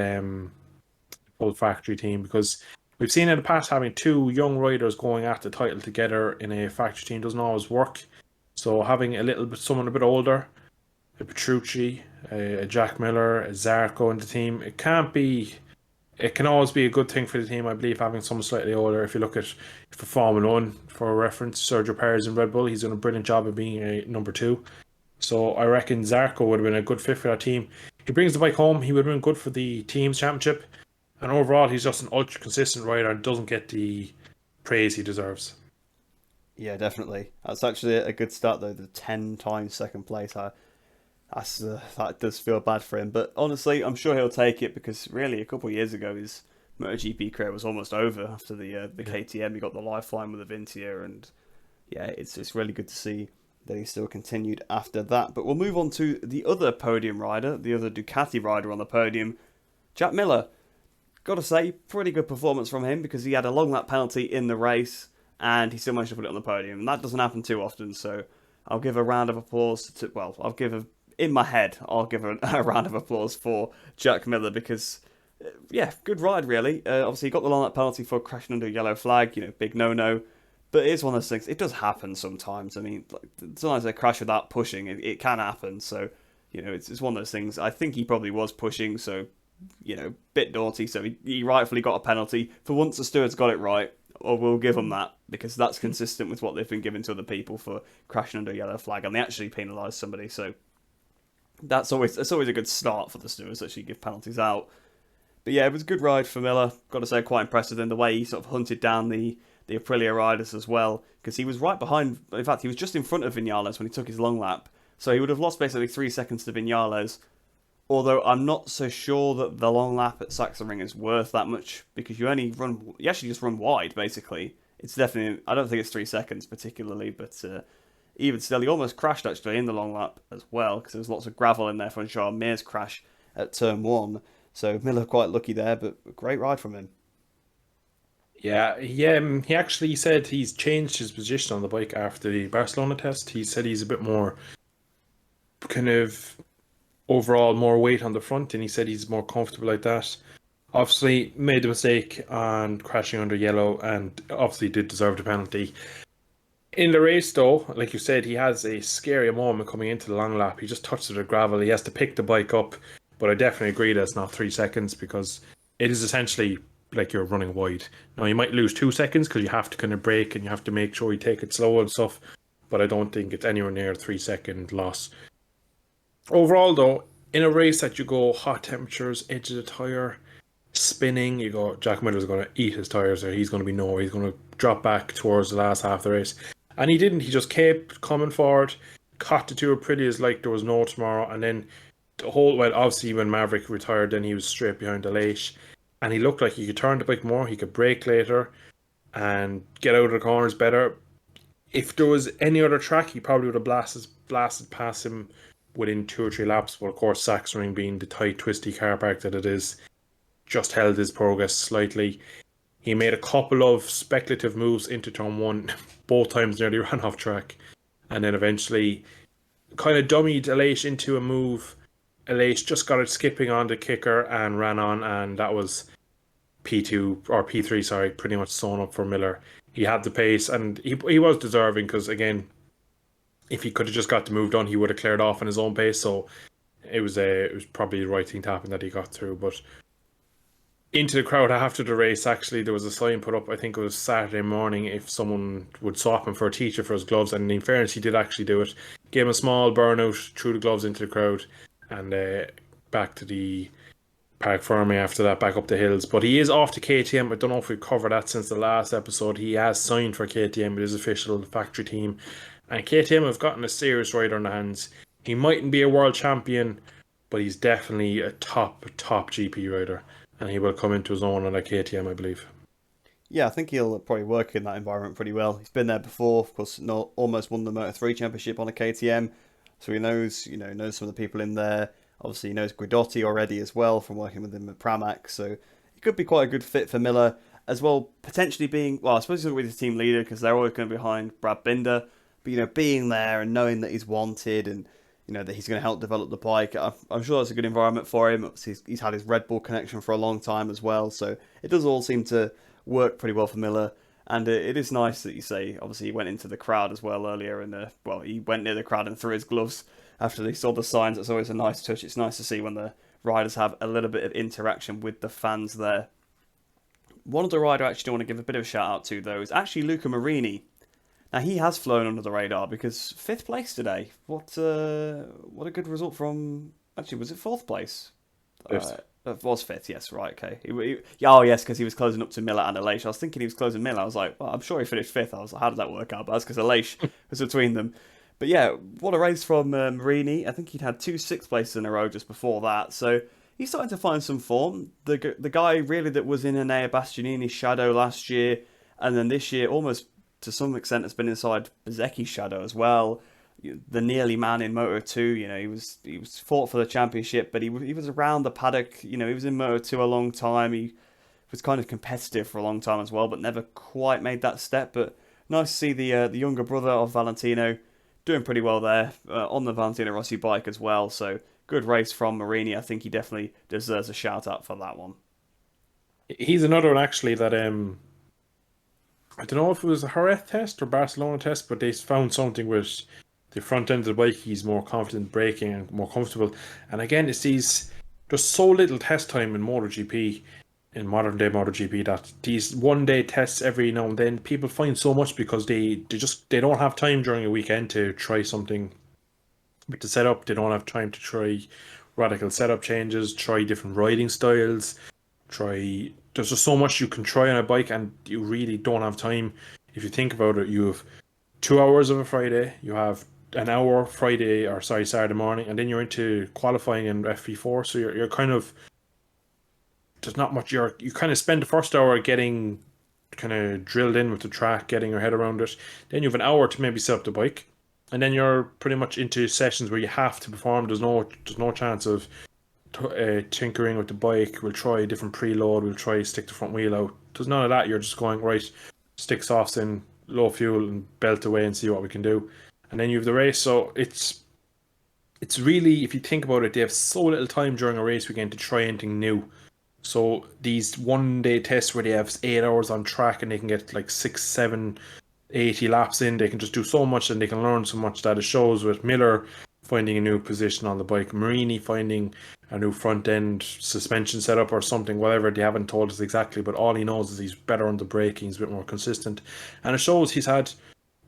full factory team. Because we've seen in the past having two young riders going at the title together in a factory team doesn't always work. So having someone a bit older, a Petrucci, a Jack Miller, a Zarco in the team, it can always be a good thing for the team, I believe, having someone slightly older. If you look at for Formula 1, for reference, Sergio Perez in Red Bull, he's done a brilliant job of being a number 2. So I reckon Zarco would have been a good fit for that team. He brings the bike home, he would have been good for the team's championship. And overall, he's just an ultra consistent rider and doesn't get the praise he deserves. Yeah, definitely. That's actually a good start, though. The 10 times second place. That does feel bad for him. But honestly, I'm sure he'll take it because really, a couple of years ago, his MotoGP career was almost over after the KTM. He got the lifeline with the Vintia, and yeah, it's really good to see that he still continued after that. But we'll move on to the other podium rider, the other Ducati rider on the podium, Jack Miller. Got to say, pretty good performance from him because he had a long lap penalty in the race and he still managed to put it on the podium. And that doesn't happen too often, so I'll give a round of applause in my head, I'll give a round of applause for Jack Miller because, yeah, good ride really. Obviously, he got the long lap penalty for crashing under a yellow flag, big no-no. But it is one of those things, it does happen sometimes. I mean, sometimes they crash without pushing, it can happen. So, it's one of those things. I think he probably was pushing, so, bit naughty. So he rightfully got a penalty. For once, the stewards got it right, or we'll give them that, because that's consistent with what they've been giving to other people for crashing under a yellow flag, and they actually penalised somebody, so that's always a good start for the stewards to actually give penalties out. But yeah, it was a good ride for Miller. Got to say, quite impressive in the way he sort of hunted down the Aprilia riders as well, because he was right behind. In fact, he was just in front of Viñales when he took his long lap, so he would have lost basically 3 seconds to Viñales. Although I'm not so sure that the long lap at Sachsenring is worth that much, because you actually just run wide basically. It's definitely, I don't think it's 3 seconds particularly, but even still, he almost crashed actually in the long lap as well because there was lots of gravel in there from Jean Mir's crash at turn 1. So Miller quite lucky there, but a great ride from him. Yeah, he actually said he's changed his position on the bike after the Barcelona test. He said he's a bit more kind of overall more weight on the front, and he said he's more comfortable like that. Obviously, made the mistake on crashing under yellow, and obviously did deserve the penalty. In the race, though, like you said, he has a scary moment coming into the long lap. He just touched the gravel. He has to pick the bike up, but I definitely agree that it's not 3 seconds because it is essentially like you're running wide. Now, you might lose 2 seconds because you have to kind of brake and you have to make sure you take it slow and stuff, but I don't think it's anywhere near a 3 second loss. Overall, though, in a race that you go hot temperatures, edge of the tyre, spinning, you go, Jack Miller's going to eat his tyres, or he's going to be nowhere. He's going to drop back towards the last half of the race. And he didn't. He just kept coming forward, caught the two pretty as like there was no tomorrow. And then the whole, well, obviously when Maverick retired, then he was straight behind Aleix. And he looked like he could turn the bike more, he could brake later and get out of the corners better. If there was any other track, he probably would have blasted past him within 2 or 3 laps. But of course, Sachsenring being the tight, twisty car park that it is, just held his progress slightly. He made a couple of speculative moves into turn 1, both times nearly ran off track, and then eventually kind of dummied Aleix into a move. Aleix just got it skipping on the kicker and ran on, and that was P2 or P3, sorry, pretty much sewn up for Miller. He had the pace, and he was deserving because again, if he could have just got the move done, he would have cleared off on his own pace. So it was probably the right thing to happen that he got through, but. Into the crowd after the race, actually, there was a sign put up, I think it was Saturday morning, if someone would swap him for a teacher for his gloves. And in fairness, he did actually do it. Gave him a small burnout, threw the gloves into the crowd, and back to the Parc Fermé after that, back up the hills. But he is off to KTM. I don't know if we've covered that since the last episode. He has signed for KTM with his official factory team. And KTM have gotten a serious rider on the hands. He mightn't be a world champion, but he's definitely a top GP rider. And he will come into his own on a KTM, I believe. Yeah, I think he'll probably work in that environment pretty well. He's been there before, of course, almost won the Moto3 championship on a KTM, so he knows, knows some of the people in there. Obviously, he knows Guidotti already as well from working with him at Pramac, so he could be quite a good fit for Miller as well. Potentially being, well, I suppose he's going to be the team leader because they're always going to be behind Brad Binder, but being there and knowing that he's wanted and that he's going to help develop the bike. I'm sure that's a good environment for him. He's had his Red Bull connection for a long time as well, so it does all seem to work pretty well for Miller. And it is nice that you say, obviously, he went into the crowd as well earlier, and he went near the crowd and threw his gloves after he saw the signs. It's always a nice touch. It's nice to see when the riders have a little bit of interaction with the fans there. One other rider I actually want to give a bit of a shout out to, though, is actually Luca Marini. Now, he has flown under the radar because 5th place today. What a good result from... Actually, was it 4th place? It was 5th, yes, right, okay. Yes, because he was closing up to Miller and Aleix. I was thinking he was closing Miller. I was like, well, I'm sure he finished 5th. I was like, how did that work out? But that's because Aleix was between them. But yeah, what a race from Marini. I think he'd had 2 6th places in a row just before that. So he's starting to find some form. The guy really that was in Enea Bastianini's shadow last year, and then this year almost to some extent has been inside Bezzecchi's shadow as well. The nearly man in Moto2, he was fought for the championship, but he was around the paddock. He was in Moto2 a long time. He was kind of competitive for a long time as well, but never quite made that step. But nice to see the younger brother of Valentino doing pretty well there on the Valentino Rossi bike as well. So good race from Marini. I think he definitely deserves a shout out for that one. He's another one actually that I don't know if it was a Jerez test or Barcelona test, but they found something with the front end of the bike. He's more confident braking and more comfortable. And again, there's so little test time in MotoGP, in modern day MotoGP, that these one day tests every now and then people find so much because they don't have time during a weekend to try something with the setup. They don't have time to try radical setup changes, try different riding styles, there's just so much you can try on a bike, and you really don't have time. If you think about it, you have 2 hours of a Friday, you have an hour Saturday morning, and then you're into qualifying in FP4, so you're kind of, there's not much, you kind of spend the first hour getting kind of drilled in with the track, getting your head around it, then you have an hour to maybe set up the bike, and then you're pretty much into sessions where you have to perform. There's no chance of tinkering with the bike. We'll try a different preload. We'll try stick the front wheel out. There's none of that. You're just going right, stick softs in, low fuel, and belt away and see what we can do. And then you have the race. So it's really, if you think about it, they have so little time during a race weekend to try anything new. So these 1 day tests where they have 8 hours on track and they can get like 6, 7, 80 laps in, they can just do so much and they can learn so much that it shows with Miller finding a new position on the bike, Marini finding a new front end suspension setup or something, whatever. They haven't told us exactly, but all he knows is he's better on the braking, he's a bit more consistent. And it shows he's had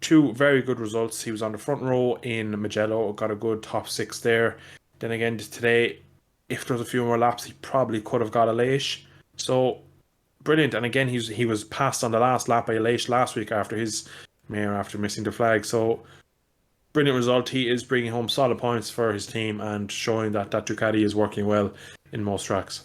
two very good results. He was on the front row in Mugello, got a good top 6 there. Then again today, if there was a few more laps, he probably could have got a Leish. So brilliant. And again, he was passed on the last lap by Leish last week after missing the flag. So brilliant result. He is bringing home solid points for his team and showing that Ducati is working well in most tracks.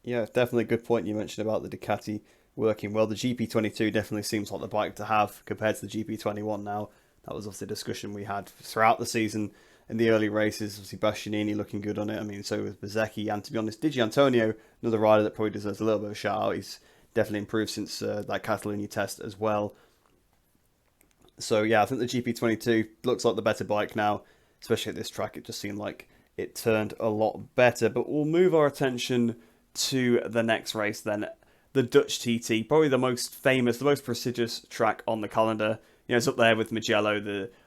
Yeah, definitely a good point you mentioned about the Ducati working well. The GP22 definitely seems like the bike to have compared to the GP21 now. That was obviously a discussion we had throughout the season in the early races. Obviously, Bastianini looking good on it. I mean, so was Bezzecchi, and to be honest, Digi Antonio, another rider that probably deserves a little bit of a shout out. He's definitely improved since that Catalonia test as well. So yeah, I think the GP22 looks like the better bike now, especially at this track. It just seemed like it turned a lot better. But we'll move our attention to the next race then. The Dutch TT, probably the most famous, the most prestigious track on the calendar. You know, it's up there with Mugello,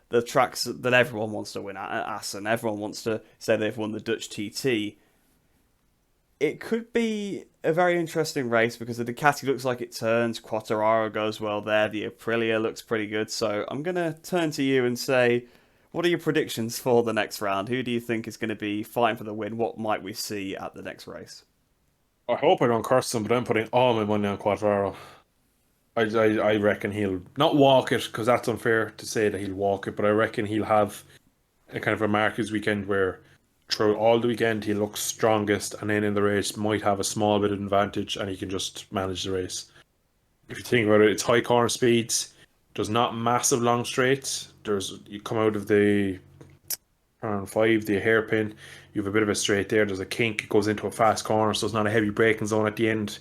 the tracks that everyone wants to win at Assen. Everyone wants to say they've won the Dutch TT. It could be a very interesting race because the Ducati looks like it turns. Quartararo goes well there. The Aprilia looks pretty good. So I'm going to turn to you and say, what are your predictions for the next round? Who do you think is going to be fighting for the win? What might we see at the next race? I hope I don't curse him, but I'm putting all my money on Quartararo. I reckon he'll not walk it, because that's unfair to say that he'll walk it, but I reckon he'll have a kind of a Marquez weekend where throughout all the weekend he looks strongest, and then in the race might have a small bit of advantage and he can just manage the race. If you think about it, it's high corner speeds. There's not massive long straights. You come out of the turn 5, the hairpin, you have a bit of a straight there. There's a kink, it goes into a fast corner, so it's not a heavy braking zone at the end.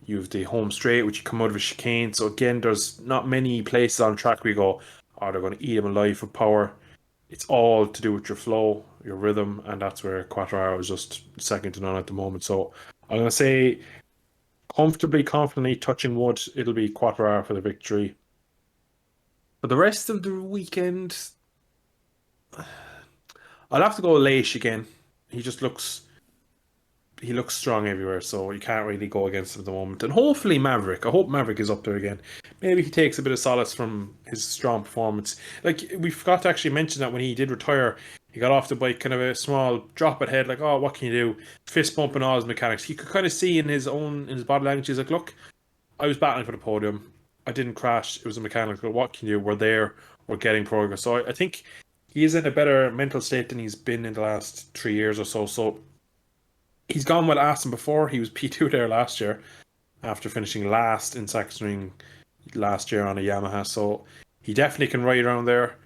You have the home straight, which you come out of a chicane. So again, there's not many places on track where you go, oh, they're going to eat him alive for power. It's all to do with your flow, your rhythm, and that's where Quartararo is just second to none at the moment. So I'm going to say, comfortably, confidently, touching wood, it'll be Quartararo for the victory. For the rest of the weekend, I'll have to go Leish again. He looks strong everywhere, so you can't really go against him at the moment. And hopefully Maverick. I hope Maverick is up there again. Maybe he takes a bit of solace from his strong performance. Like, we forgot to actually mention that when he did retire, he got off the bike, kind of a small drop at head, like, oh, what can you do? Fist bumping all his mechanics. He could kind of see in his body language, he's like, look, I was battling for the podium. I didn't crash. It was a mechanical. What can you do? We're there. We're getting progress. So I think he is in a better mental state than he's been in the last 3 years or so. So he's gone well Aston before. He was P2 there last year after finishing last in Sachsenring last year on a Yamaha. So he definitely can ride around there.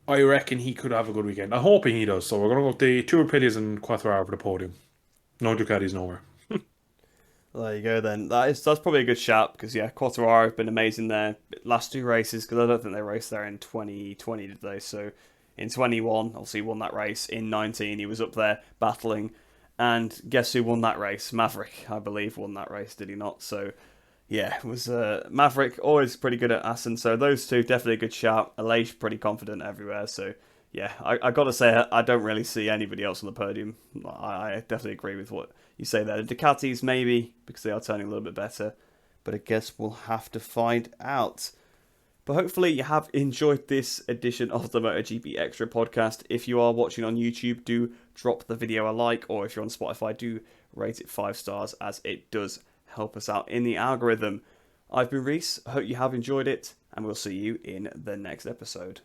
I reckon he could have a good weekend. I'm hoping he does. So we're going to go with the two Aprilias and Quartararo for the podium. No Ducatis nowhere. Well, there you go then. That's probably a good shout because, yeah, Quartararo have been amazing there last 2 races because I don't think they raced there in 2020, did they? So in 21, obviously he won that race. In 19, he was up there battling. And guess who won that race? Maverick, I believe, won that race, did he not? So, yeah, it was Maverick, always pretty good at Assen. So those two, definitely a good shout. Aleix, pretty confident everywhere. So, yeah, I got to say, I don't really see anybody else on the podium. I definitely agree with what you say there. The Ducatis, maybe, because they are turning a little bit better. But I guess we'll have to find out. But hopefully you have enjoyed this edition of the MotoGP-Xtra podcast. If you are watching on YouTube, do drop the video a like, or if you're on Spotify, do rate it 5 stars, as it does help us out in the algorithm. I've been Reese, I hope you have enjoyed it, and we'll see you in the next episode.